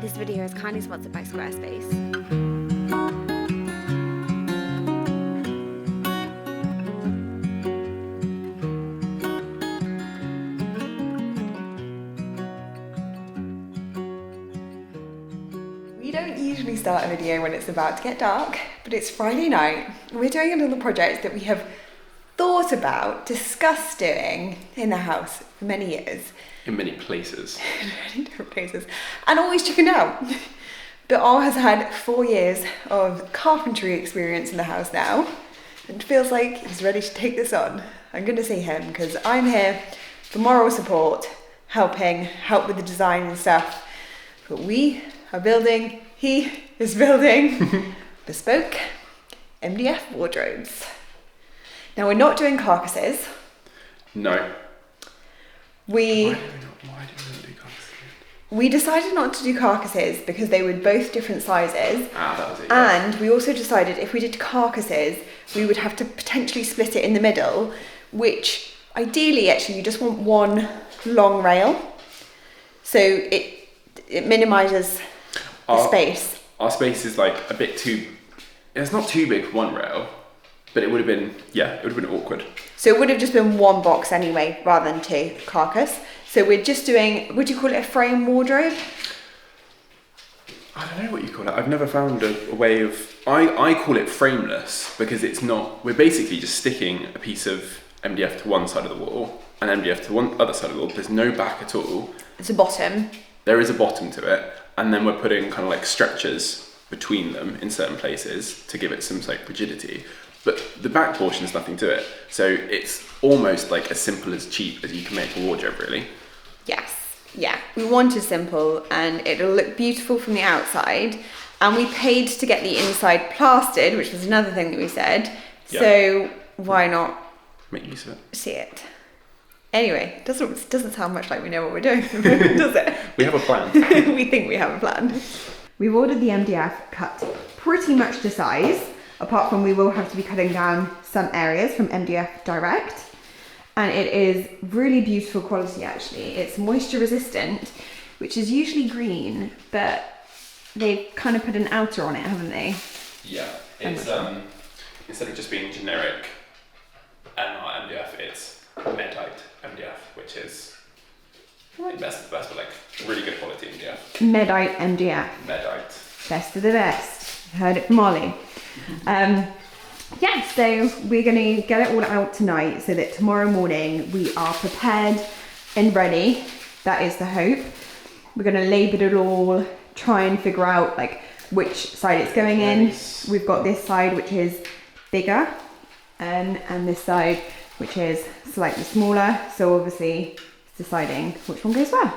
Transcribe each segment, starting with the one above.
This video is kindly sponsored by Squarespace. We don't usually start a video when it's about to get dark, but it's Friday night. We're doing a little project that we have thought about, discussed doing in the house for many years. In many places. In many different places. And always chickened out. But Al has had 4 years of carpentry experience in the house now and feels like he's ready to take this on. I'm going to say him because I'm here for moral support, help with the design and stuff. But we are building, he is building bespoke MDF wardrobes. Now we're not doing carcasses. No. Why do we not do carcasses? We decided not to do carcasses because they were both different sizes. That was it. And we also decided if we did carcasses, we would have to potentially split it in the middle, which ideally actually you just want one long rail. So it minimises the space. Our space is like a bit too, it's not too big for one rail, but it would have been, it would have been awkward. So it would have just been one box anyway, rather than two carcass. So we're just doing, would you call it a frame wardrobe? I don't know what you call it. I've never found a way of, I call it frameless because it's not, we're basically just sticking a piece of MDF to one side of the wall and MDF to one other side of the wall. There's no back at all. It's a bottom. There is a bottom to it. And then we're putting kind of like stretchers between them in certain places to give it some like rigidity. But the back portion is nothing to it. So it's almost like as simple as cheap as you can make a wardrobe, really. Yes, yeah. We wanted simple and it'll look beautiful from the outside. And we paid to get the inside plastered, which was another thing that we said. Yeah. So why not make use of it? See it. Anyway, doesn't sound much like we know what we're doing, does it? We have a plan. We think we have a plan. We've ordered the MDF cut pretty much to size. Apart from we will have to be cutting down some areas from MDF Direct. And it is really beautiful quality actually. It's moisture resistant, which is usually green, but they've kind of put an outer on it, haven't they? Yeah, it's instead of just being generic MDF, it's Medite MDF, which is best of the best, but like really good quality MDF. Medite MDF. Medite. Best of the best. Heard it from Ollie. So we're going to get it all out tonight so that tomorrow morning we are prepared and ready. That is the hope. We're going to label it all, try and figure out like which side it's going in. We've got this side which is bigger and this side which is slightly smaller. So obviously it's deciding which one goes where.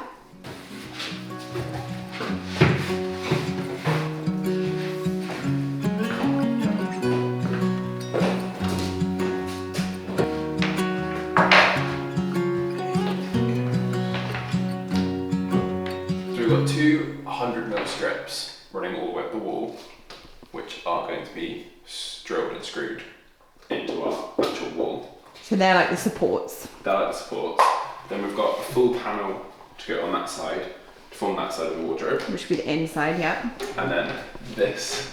We've got two 100mm strips running all the way up the wall, which are going to be drilled and screwed into our actual wall. So they're like the supports. They're like the supports. Then we've got a full panel to go on that side, to form that side of the wardrobe. Which would be the inside, yeah. And then this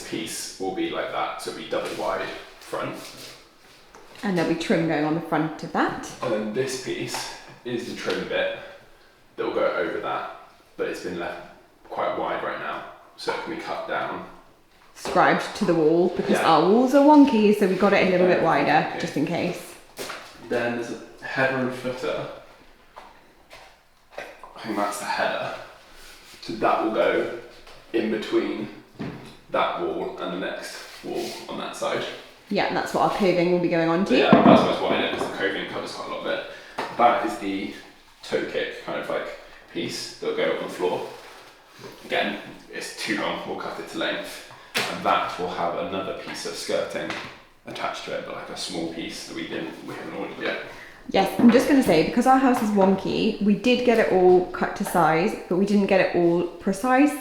piece will be like that, so it'll be double wide front. And there'll be trim going on the front of that. And then this piece is the trim bit that will go over that, but it's been left quite wide right now, so it can be cut down. Scribed to the wall, because our walls are wonky, so we got it a little bit wider, just in case. Then there's a header and footer. I think that's the header. So that will go in between that wall and the next wall on that side. Yeah, and that's what our coving will be going on to. Yeah, that's what's wider, because the coving covers quite a lot of it. That is the toe kick kind of like piece that'll go on the floor. Again, it's too long, we'll cut it to length. And that will have another piece of skirting attached to it, but like a small piece that we haven't ordered yet. Yes, I'm just going to say, because our house is wonky, we did get it all cut to size, but we didn't get it all precise,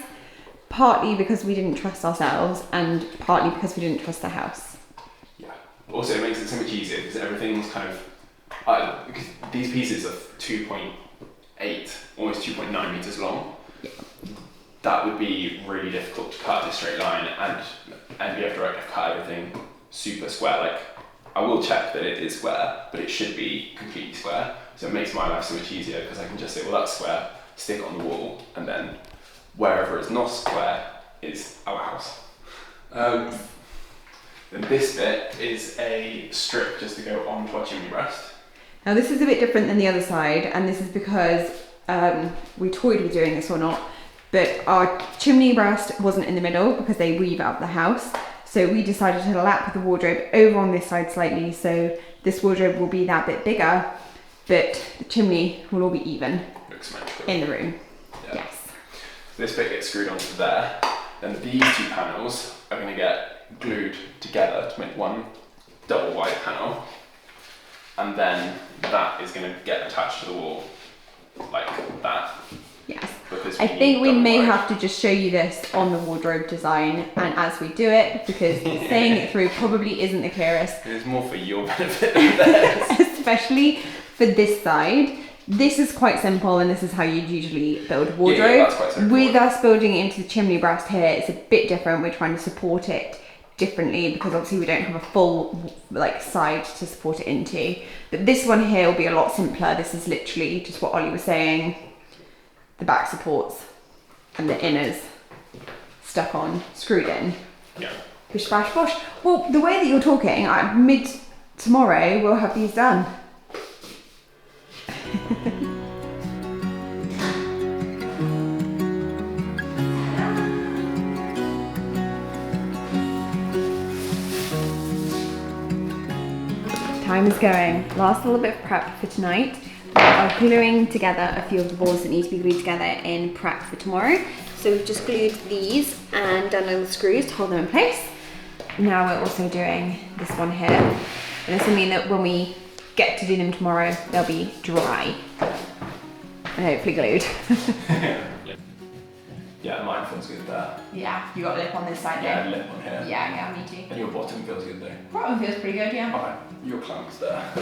partly because we didn't trust ourselves and partly because we didn't trust the house. Yeah. Also, it makes it so much easier because everything's kind of, because these pieces are 2.8 almost 2.9 meters long. That would be really difficult to cut in a straight line, and you have to cut everything super square. Like, I will check that it is square, but it should be completely square. So it makes my life so much easier because I can just say, well, that's square, stick it on the wall, and then wherever it's not square is our house. Then this bit is a strip just to go onto our chimney breast. Now this is a bit different than the other side, and this is because we toyed with doing this or not, but our chimney breast wasn't in the middle because they weave out the house. So we decided to lap the wardrobe over on this side slightly, so this wardrobe will be that bit bigger, but the chimney will all be even in the room. Yeah. Yes. This bit gets screwed onto there, then these two panels are going to get glued together to make one double wide panel, and then that is going to get attached to the wall like that. Yes. I think we may have to just show you this on the wardrobe design, and as we do it, because saying it through probably isn't the clearest. It's more for your benefit than theirs. Especially for this side. This is quite simple, and this is how you'd usually build a wardrobe. Yeah, that's quite simple. With us building it into the chimney breast here, it's a bit different. We're trying to support it differently because obviously we don't have a full side to support it into. But this one here will be a lot simpler. This is literally just what Ollie was saying. The back supports and the inners stuck on, screwed in. Yeah. Bish bash bosh. Well, the way that you're talking, mid tomorrow we'll have these done. Time is going. Last little bit of prep for tonight. We are gluing together a few of the boards that need to be glued together in prep for tomorrow. So we've just glued these and done little screws to hold them in place. Now we're also doing this one here. And this will mean that when we get to do them tomorrow, they'll be dry and hopefully glued. Yeah, mine feels good there. Yeah, you got a lip on this side Yeah, there? lip on here. Yeah, me too. And your bottom feels good though. Bottom feels pretty good, yeah. Alright, your clamps there.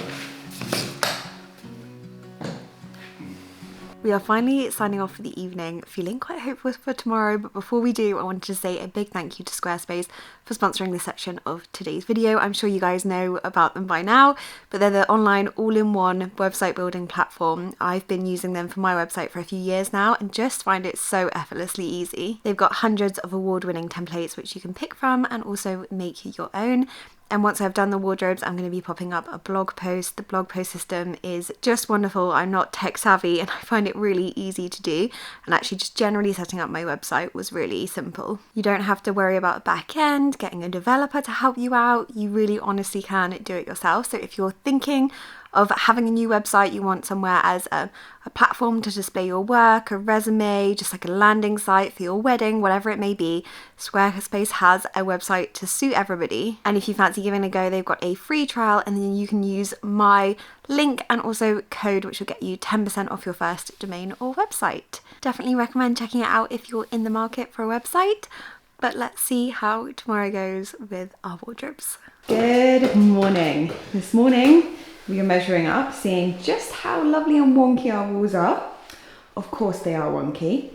We are finally signing off for the evening, feeling quite hopeful for tomorrow, but before we do, I wanted to say a big thank you to Squarespace for sponsoring this section of today's video. I'm sure you guys know about them by now, but they're the online all-in-one website building platform. I've been using them for my website for a few years now and just find it so effortlessly easy. They've got hundreds of award-winning templates which you can pick from and also make your own. And once I've done the wardrobes, I'm going to be popping up a blog post. The blog post system is just wonderful. I'm not tech savvy and I find it really easy to do. And actually just generally setting up my website was really simple. You don't have to worry about the back end, getting a developer to help you out. You really honestly can do it yourself. So if you're thinking of having a new website, you want somewhere as a platform to display your work, a resume, just like a landing site for your wedding, whatever it may be, Squarespace has a website to suit everybody. And if you fancy giving it a go, they've got a free trial and then you can use my link and also code which will get you 10% off your first domain or website. Definitely recommend checking it out if you're in the market for a website. But let's see how tomorrow goes with our wardrobes. Good morning. This morning, we are measuring up, seeing just how lovely and wonky our walls are. Of course they are wonky.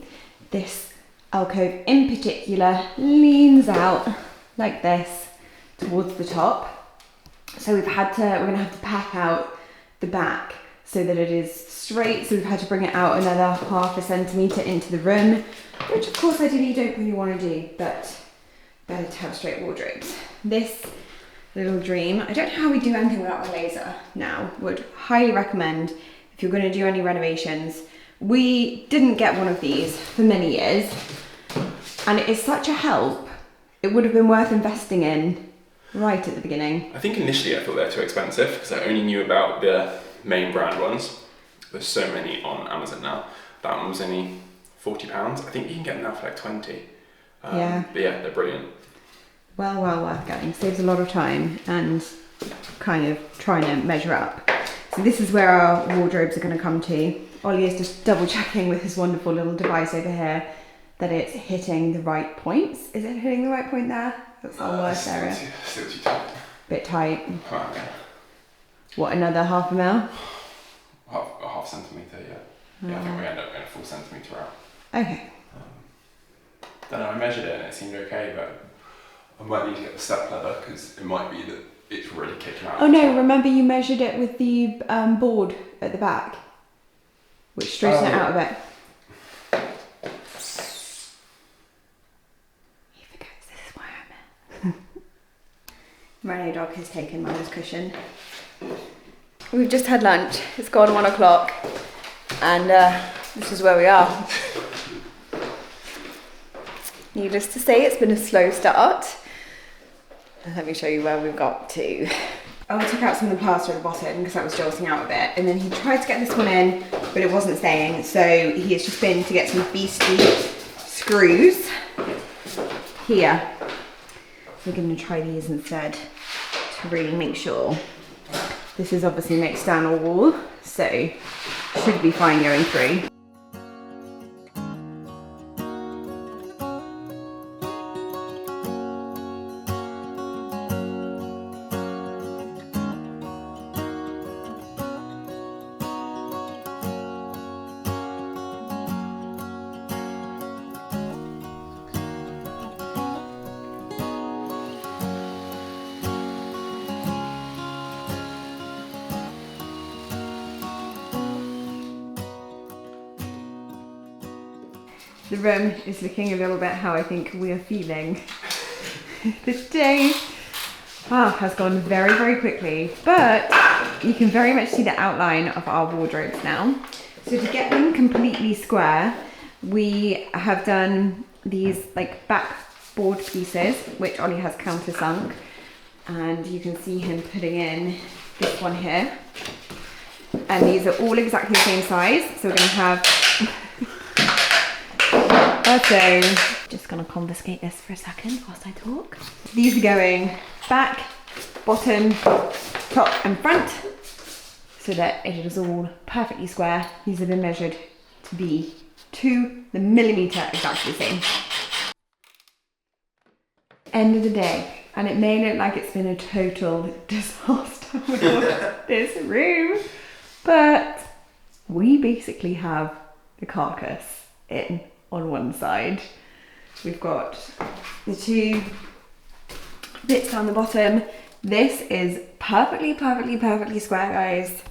This alcove in particular leans out like this towards the top. So we're gonna have to pack out the back so that it is straight. So we've had to bring it out another half a centimetre into the room, which of course ideally you don't really want to do, but better to have straight wardrobes. This little dream. I don't know how we do anything without a laser now. Would highly recommend if you're going to do any renovations. We didn't get one of these for many years and it is such a help. It would have been worth investing in right at the beginning. I think initially I thought they were too expensive because I only knew about the main brand ones. There's so many on Amazon now. That one was only £40. I think you can get them now for like 20. Yeah. But yeah, they're brilliant. Well worth getting. Saves a lot of time and kind of trying to measure up. So this is where our wardrobes are going to come to. Ollie is just double checking with his wonderful little device over here that it's hitting the right points. Is it hitting the right point there? That's our worst area. Still too tight. Bit tight. Okay. What, another half a mil? Half centimetre, yeah. Yeah, I think we end up going a full centimetre out. Okay. Don't know, I measured it and it seemed okay, but I might need to get the step ladder because it might be that it's really kicking out. Oh no, remember you measured it with the board at the back, which straightened it out a bit. He forgets this is why I'm here. My dog has taken Mama's cushion. We've just had lunch, it's gone 1 o'clock, and this is where we are. Needless to say, it's been a slow start. Let me show you where we've got to. Oh, I took out some of the plaster at the bottom because that was jolting out a bit, and then he tried to get this one in, but it wasn't staying, so he has just been to get some beastly screws here. We're going to try these instead to really make sure. This is obviously an external wall, so should be fine going through. The room is looking a little bit how I think we are feeling. The day has gone very, very quickly, but you can very much see the outline of our wardrobes now. So to get them completely square, we have done these like backboard pieces, which Ollie has countersunk, and you can see him putting in this one here. And these are all exactly the same size, so we're going to have so, just gonna confiscate this for a second whilst I talk. These are going back, bottom, top and front, so that it is all perfectly square. These have been measured to be to the millimetre exactly the same. End of the day, and it may look like it's been a total disaster with this room, but we basically have the carcass in. On one side, we've got the two bits down the bottom. This is perfectly square, guys.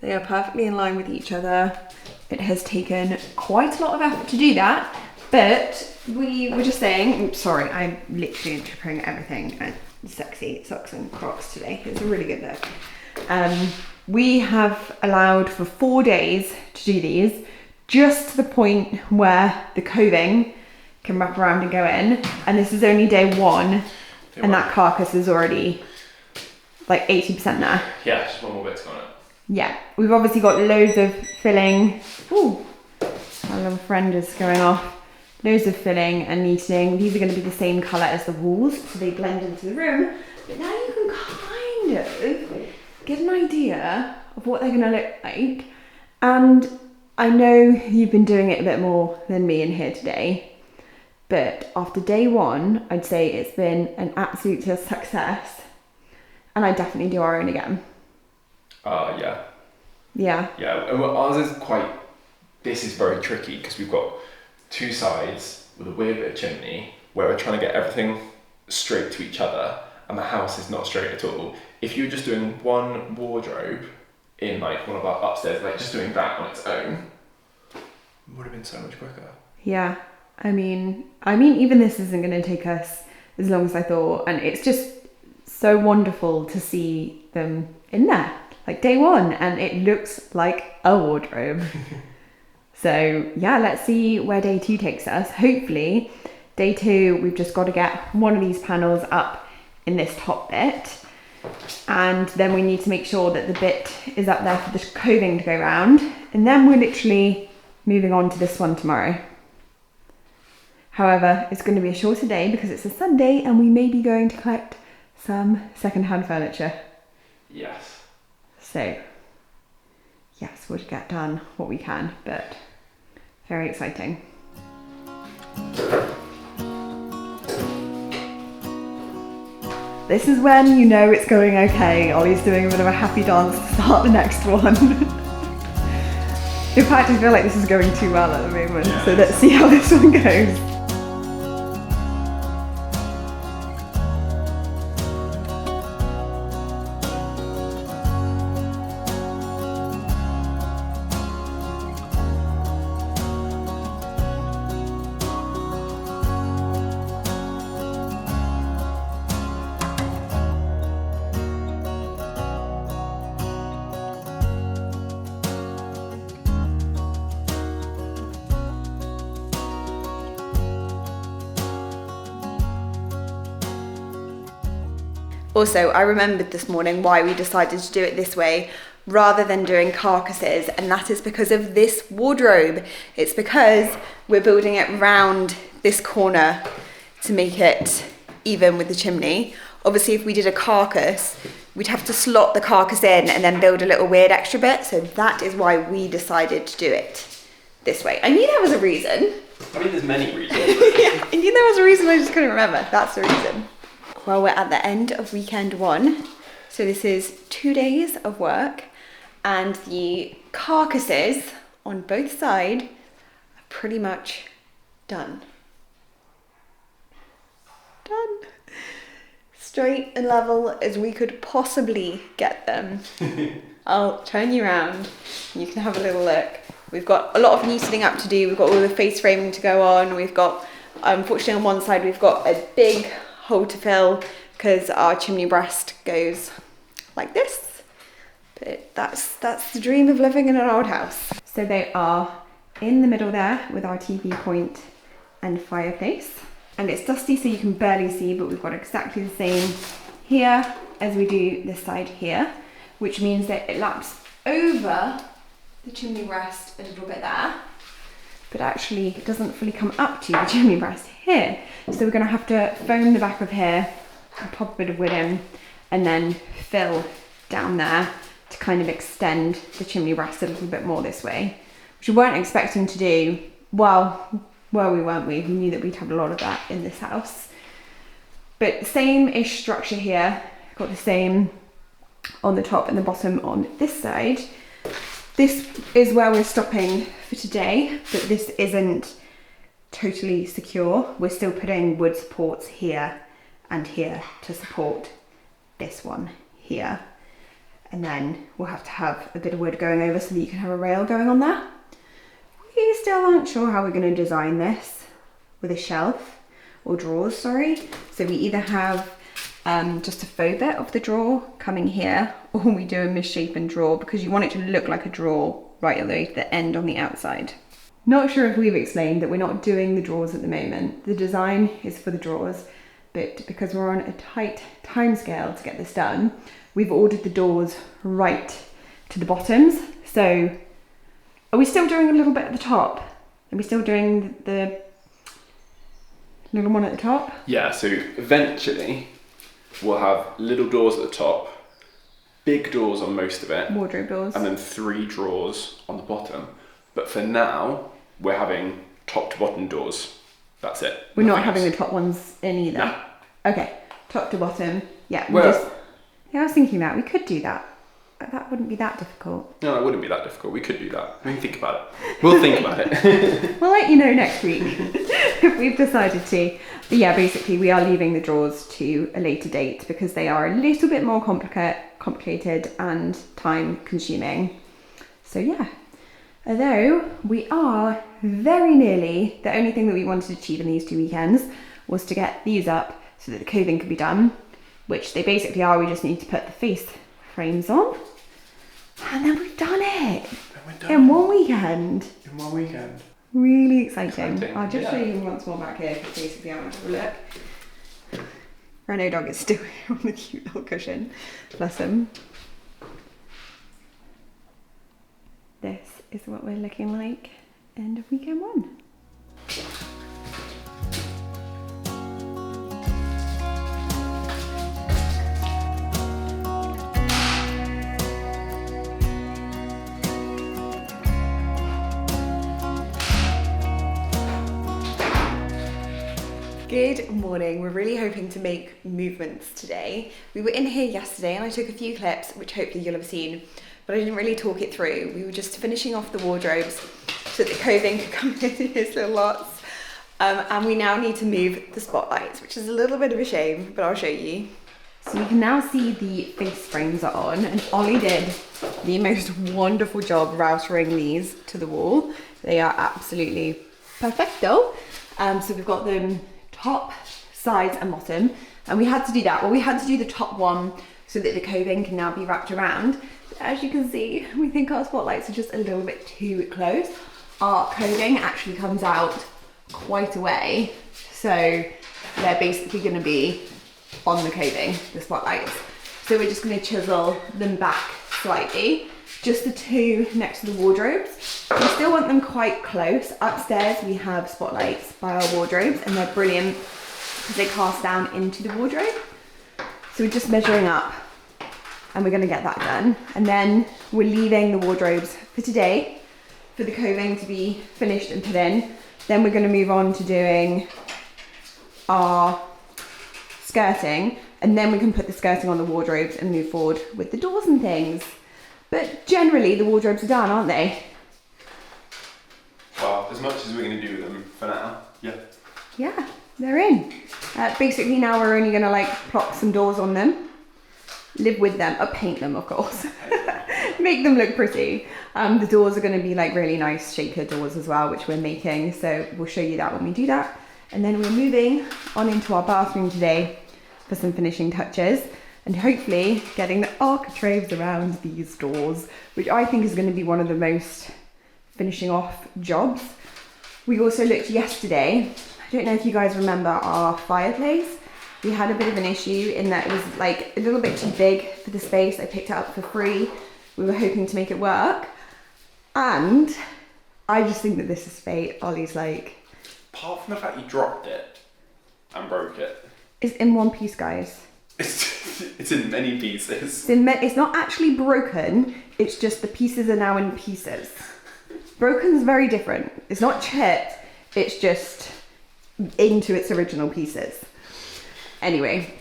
They are perfectly in line with each other. It has taken quite a lot of effort to do that, but we were just saying, oops, sorry, I'm literally tripping everything and sexy socks and Crocs today. It's a really good look. We have allowed for 4 days to do these, just to the point where the coving can wrap around and go in. And this is only day 1, and that carcass is already like 80% there. Yeah, just one more bit to go on it. Yeah, we've obviously got loads of filling. Ooh, our little friend is going off. Loads of filling and neatening. These are going to be the same colour as the walls, so they blend into the room. But now you can kind of get an idea of what they're going to look like. And I know you've been doing it a bit more than me in here today, but after day 1, I'd say it's been an absolute success, and I definitely do our own again. Yeah. Yeah. Yeah, well, ours is this is very tricky because we've got 2 sides with a weird bit of chimney where we're trying to get everything straight to each other, and the house is not straight at all. If you were just doing one wardrobe in like one of our upstairs, like just doing that on its own, would have been so much quicker. Yeah, I mean, even this isn't going to take us as long as I thought, and it's just so wonderful to see them in there, like day 1, and it looks like a wardrobe. So yeah, let's see where day 2 takes us. Hopefully, day 2, we've just got to get one of these panels up in this top bit. And then we need to make sure that the bit is up there for the coving to go round. And then we're literally moving on to this one tomorrow. However, it's going to be a shorter day because it's a Sunday and we may be going to collect some second-hand furniture. Yes. So, yes, we'll get done what we can, but very exciting. This is when you know it's going okay. Ollie's doing a bit of a happy dance to start the next one. In fact, I feel like this is going too well at the moment, Yeah. so let's see how this one goes. Also, I remembered this morning why we decided to do it this way rather than doing carcasses, and that is because of this wardrobe. It's because we're building it round this corner to make it even with the chimney. Obviously, if we did a carcass, we'd have to slot the carcass in and then build a little weird extra bit, so that is why we decided to do it this way. I knew there was a reason. I mean, there's many reasons. Yeah, I knew there was a reason, I just couldn't remember. That's the reason. Well, we're at the end of weekend 1, so this is 2 days of work, and the carcasses on both sides are pretty much done. Done. Straight and level as we could possibly get them. I'll turn you around, you can have a little look. We've got a lot of neatening up to do, we've got all the face framing to go on, we've got, unfortunately on one side we've got a big hole to fill because our chimney breast goes like this. But that's the dream of living in an old house. So they are in the middle there with our TV point and fireplace. And it's dusty so you can barely see, but we've got exactly the same here as we do this side here, which means that it laps over the chimney breast a little bit there, but actually it doesn't fully come up to the chimney breast here. So we're going to have to foam the back of here and pop a bit of wood in and then fill down there to kind of extend the chimney breast a little bit more this way, which we weren't expecting to do. Well, we weren't. We knew that we'd have a lot of that in this house. But same-ish structure here. Got the same on the top and the bottom on this side. This is where we're stopping for today, but this isn't totally secure. We're still putting wood supports here and here to support this one here. And then we'll have to have a bit of wood going over so that you can have a rail going on there. We still aren't sure how we're going to design this with a shelf or drawers, sorry. So we either have just a faux bit of the drawer coming here, or we do a misshapen drawer because you want it to look like a drawer right at the end on the outside. Not sure if we've explained that we're not doing the drawers at the moment. The design is for the drawers, but because we're on a tight time scale to get this done, we've ordered the doors right to the bottoms. So are we still doing a little bit at the top? Are we still doing the little one at the top? Yeah, so eventually we'll have little doors at the top, big doors on most of it, Wardrobe doors. and then 3 drawers on the bottom. But for now, we're having top to bottom doors. That's it. We're not Nothing having else. the top ones in either. No. Okay, top to bottom. Yeah, Well- yeah, I was thinking that we could do that. That wouldn't be that difficult. No, it wouldn't be that difficult. We could do that. We can think about it. We'll think about it. We'll let you know next week if we've decided to. But yeah, basically we are leaving the drawers to a later date because they are a little bit more complicated and time consuming. So yeah, although we are very nearly, the only thing that we wanted to achieve in these 2 weekends was to get these up so that the coving could be done, which they basically are. We just need to put the face frames on, and then we've done it in 1 weekend. In 1 weekend. Really exciting. Exciting, I'll just yeah. show you once more back here because basically I want to have a look. Renault dog is still on the cute little cushion. Bless him. This is what we're looking like end of weekend 1. Good morning. We're really hoping to make movements today. We were in here yesterday and I took a few clips, which hopefully you'll have seen, but I didn't really talk it through. We were just finishing off the wardrobes so that Coing could come in his little lots. And we now need to move the spotlights, which is a little bit of a shame, but I'll show you. So you can now see the face frames are on, and Ollie did the most wonderful job routering these to the wall. They are absolutely perfecto. So we've got them top, sides and bottom, and we had to do that. Well, we had to do the top one so that the Coing can now be wrapped around. But as you can see, we think our spotlights are just a little bit too close. Our Coing actually comes out quite a way, so they're basically going to be on the Coing, the spotlights. So we're just going to chisel them back slightly, just the two next to the wardrobes. We still want them quite close. Upstairs we have spotlights by our wardrobes, and they're brilliant because they cast down into the wardrobe. So we're just measuring up, and we're going to get that done. And then we're leaving the wardrobes for today for the Coing to be finished and put in. Then we're going to move on to doing our skirting, and then we can put the skirting on the wardrobes and move forward with the doors and things. But generally the wardrobes are done, aren't they? Well, as much as we're going to do with them for now, yeah. Yeah, they're in. Basically now we're only going to like plop some doors on them, live with them, paint them of course, make them look pretty. The doors are going to be like really nice shaker doors as well, which we're making, so we'll show you that when we do that. And then we're moving on into our bathroom today for some finishing touches, and hopefully getting the architraves around these doors, which I think is going to be one of the most finishing off jobs. We also looked yesterday, I don't know if you guys remember our fireplace. We had a bit of an issue in that it was like a little bit too big for the space. I picked it up for free. We were hoping to make it work. And I just think that this is fate. Ollie's like... Apart from the fact you dropped it and broke it. It's in one piece, guys. It's in many pieces. It's not actually broken, it's just the pieces are now in pieces. Broken's very different. It's not chipped, it's just into its original pieces. Anyway,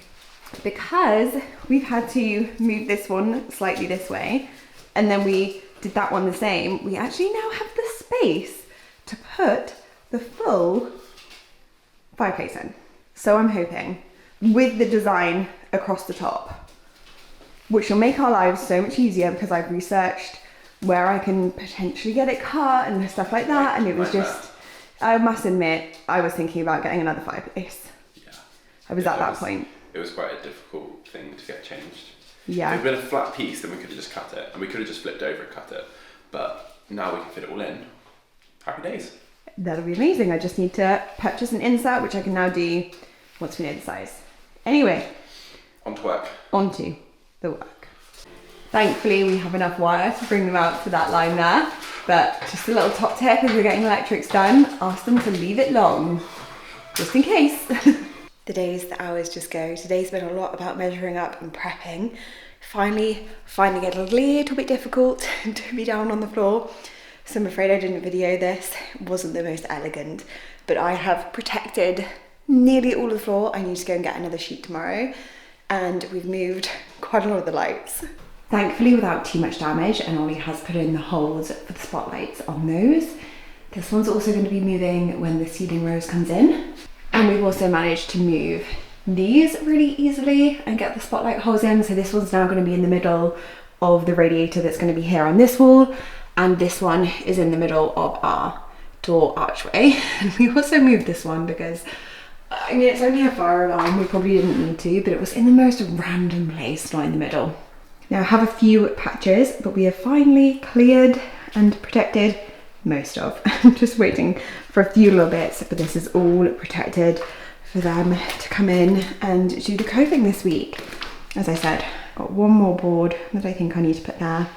because we've had to move this one slightly this way, and then we did that one the same, we actually now have the space to put the full fireplace in. So I'm hoping, with the design across the top, which will make our lives so much easier because I've researched where I can potentially get it cut and stuff like that, and it was just, I must admit, I was thinking about getting another fireplace. Yeah. I was at that point. It was quite a difficult thing to get changed. Yeah. If it had been a flat piece, then we could have just cut it, and we could have just flipped over and cut it, but now we can fit it all in. Happy days. That'll be amazing. I just need to purchase an insert, which I can now do once we know the size. Anyway. On to work. Onto the work. Thankfully, we have enough wire to bring them out to that line there. But just a little top tip, if you're getting electrics done, ask them to leave it long, just in case. The days, the hours just go. Today's been a lot about measuring up and prepping. Finally finding it a little bit difficult to be down on the floor. So I'm afraid I didn't video this. It wasn't the most elegant, but I have protected nearly all of the floor. I need to go and get another sheet tomorrow, and we've moved quite a lot of the lights. Thankfully without too much damage, and Ollie has put in the holes for the spotlights on those. This one's also going to be moving when the ceiling rose comes in. And we've also managed to move these really easily and get the spotlight holes in. So this one's now going to be in the middle of the radiator that's going to be here on this wall. And this one is in the middle of our door archway. And we also moved this one because, I mean, it's only a fire alarm, we probably didn't need to, but it was in the most random place, not in the middle. Now I have a few patches, but we have finally cleared and protected most of. I'm just waiting for a few little bits, but this is all protected for them to come in and do the Coing this week. As I said, got one more board that I think I need to put there,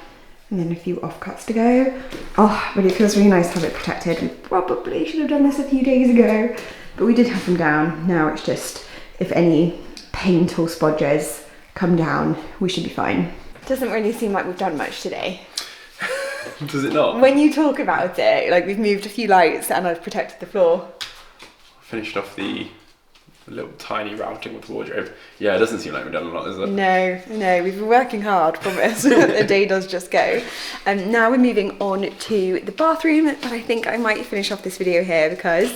and then a few offcuts to go. Oh, but it feels really nice to have it protected. We probably should have done this a few days ago, but we did have them down. Now it's just, if any paint or spodges come down, we should be fine. Doesn't really seem like we've done much today. Does it not? When you talk about it, like we've moved a few lights and I've protected the floor. Finished off the A little tiny routing with wardrobe. Yeah, it doesn't seem like we've done a lot, does it? No, we've been working hard, promise. The day does just go. Now we're moving on to the bathroom, but I think I might finish off this video here because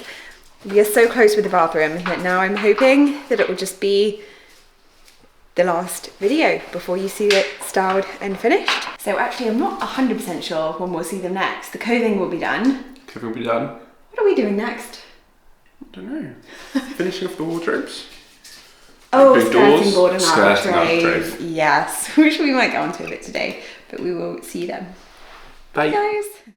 we are so close with the bathroom that now I'm hoping that it will just be the last video before you see it styled and finished. So actually I'm not 100% sure when we'll see them next. The coving will be done. Coving will be done. What are we doing next? I don't know. Finishing off the wardrobes. Oh, Big skirting doors, board and skirting architraves. Yes, which we might go onto a bit today, but we will see them. Bye. Bye guys.